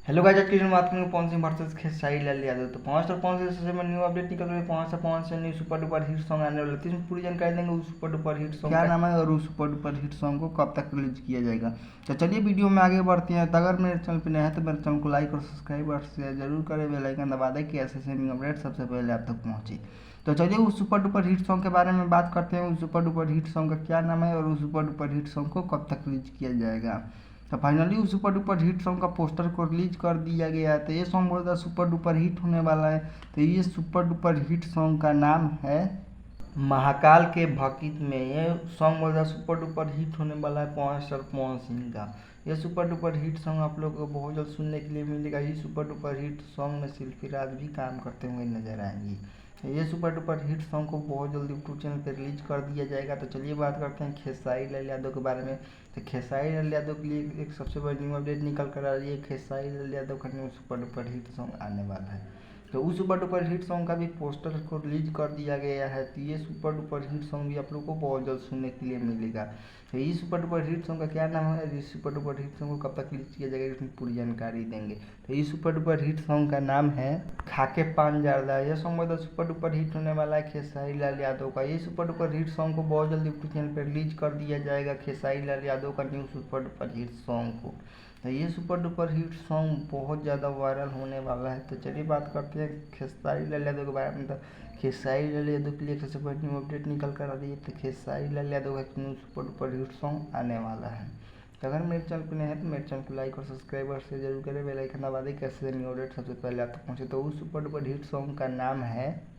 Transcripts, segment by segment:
Hello guys, आज की video में बात करेंगे पवन सिंह वर्सेस खेसारी लाल यादव। तो 5 और 5 से न्यू अपडेट निकल रही है। 5 से new super duper hit song आने वाला है, तो इसमें पूरी जानकारी देंगे उस सुपर डुपर हिट सॉन्ग क्या नाम है और उस सुपर डुपर हिट सॉन्ग को कब तक रिलीज किया जाएगा। तो चलिए वीडियो में आगे बढ़ते हैं। तो अगर मेरे चैनल पर नया है तो मेरे चैनल को लाइक और सब्सक्राइब और शेयर जरूर करें, बेल आइकन दबा दें कि ऐसे न्यू अपडेट सबसे पहले आप तक पहुँचे। तो चलिए उस सुपर डुपर हिट सॉन्ग के बारे में बात करते हैं। उस सुपर डुपर हिट सॉन्ग का क्या नाम है और उस सुपर डुपर हिट सॉन्ग को कब तक रिलीज किया जाएगा। तो फाइनली उस सुपर डुपर हिट सॉन्ग का पोस्टर को रिलीज कर दिया गया है। तो ये सॉन्ग बहुत ज़्यादा सुपर डुपर हिट होने वाला है। तो ये सुपर डुपर हिट सॉन्ग का नाम है महाकाल के भकित में। ये सॉन्ग बहुत ज़्यादा सुपर डुपर हिट होने वाला है पवन सिंह का। ये सुपर डुपर हिट सॉन्ग आप लोग को बहुत जल्द सुनने के लिए मिलेगा। ये सुपर डुपर हिट सॉन्ग में शिल्पी राज भी काम करते हुए नजर आएंगी। ये सुपर डुपर हिट सॉन्ग को बहुत जल्दी यूट्यूब चैनल पर रिलीज कर दिया जाएगा। तो चलिए बात करते हैं खेसारी लाल यादव के बारे में। तो खेसारी लाल यादव के लिए एक सबसे बड़ी न्यू अपडेट निकल कर आ रही है। खेसारी लाल यादव का new super duper hit song आने वाला है। तो उस सुपर डुपर हिट सॉन्ग का भी पोस्टर को रिलीज कर दिया गया है। तो ये सुपर डुपर हिट सॉन्ग भी आप लोग को बहुत जल्द सुनने के लिए मिलेगा। तो ये सुपर डुपर हिट सॉन्ग का क्या नाम है, इस सुपर डुपर हिट सॉन्ग को कब तक रिलीज किया जाएगा, इसमें पूरी जानकारी देंगे। तो ये सुपर डुपर हिट सॉन्ग का नाम है खाके पान जर्दा। यह सॉन्ग मतलब सुपर डुपर हिट होने वाला है खेसारी लाल यादव का। ये सुपर डुपर हिट सॉन्ग को बहुत जल्दी यूट्यूब चैनल पर रिलीज कर दिया जाएगा, खेसारी लाल यादव का new super duper hit song को। तो ये सुपर डुपर हिट सॉन्ग बहुत ज़्यादा वायरल होने वाला है। तो चलिए बात करते हैं खेसारी लाल यादव के बारे में। तो खेसारी लाल यादव के लिए सबसे बड़ी न्यू अपडेट निकल कर आ रही है। तो खेसारी लाल यादव का new super duper hit song आने वाला है। तो अगर मेरे चैनल पर नए हैं तो मेरे चैनल को लाइक और सब्सक्राइब और शेयर जरूर करें, बेल आइकन दबा दें कैसे न्यू अपडेट सबसे पहले आप तक पहुँचे। तो उस सुपर डुपर हिट सॉन्ग का नाम है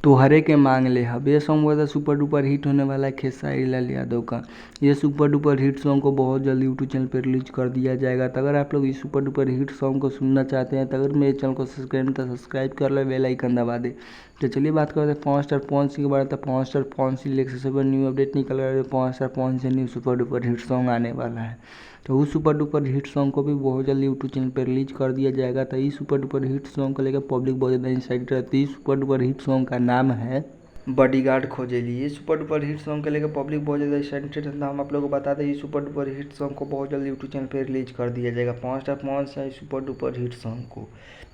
तोहरे के मांग ले हब। ये सॉन्ग बहुत सुपर डुपर हिट होने वाला है खेसारी लाल यादव का। ये सुपर डुपर हिट सॉन्ग को बहुत जल्दी यूट्यूब चैनल पर रिलीज कर दिया जाएगा। तो अगर आप लोग इस सुपर डुपर हिट सॉन्ग को सुनना चाहते हैं तो अगर मेरे चैनल को सब्सक्राइब कर लो, बेल आइकन दबा दे। तो चलिए बात करते हैं 5 के बारे में। तो 5 लेकर सबसे बड़ा न्यू अपडेट निकल रहा है। 5 से new super duper hit song आने वाला है। तो उस सुपर डुपर हिट सॉन्ग को भी बहुत जल्दी यूट्यूब चैनल पर रिलीज कर दिया जाएगा। तो इस सुपर डुपर हिट सॉन्ग को लेकर पब्लिक बहुत ज़्यादा एक्साइटेड रहती है। इस सुपर डुपर हिट सॉन्ग का नाम है बॉडीगार्ड खोजेली। ये सुपर डुपर हिट सॉन्ग के लेकर पब्लिक बहुत ज़्यादा एक्साइटेड है। हम आप लोगों को बता दें ये सुपर डुपर हिट सॉन्ग को बहुत जल्दी यूट्यूब चैनल पर रिलीज कर दिया जाएगा। 5 है सुपर डुपर हिट सॉन्ग को।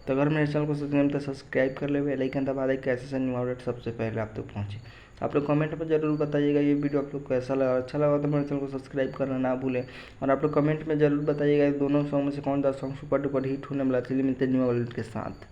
तो अगर मेरे चैनल को सब्सक्राइब कर ले, बेल आइकन दबा दें कैसे से न्यू अपडेट सबसे पहले आप तक पहुँचे। आप लोग कमेंट में जरूर बताइएगा ये वीडियो आप लोग को कैसा लगा। अच्छा लगा तो मेरे चैनल को सब्सक्राइब करना ना भूलें। और आप लोग कमेंट में जरूर बताइएगा दोनों सॉन्ग में से कौन सा सॉन्ग सुपर डुपर हिट होने वाला है। चलिए मिलते हैं न्यू अपडेट के साथ।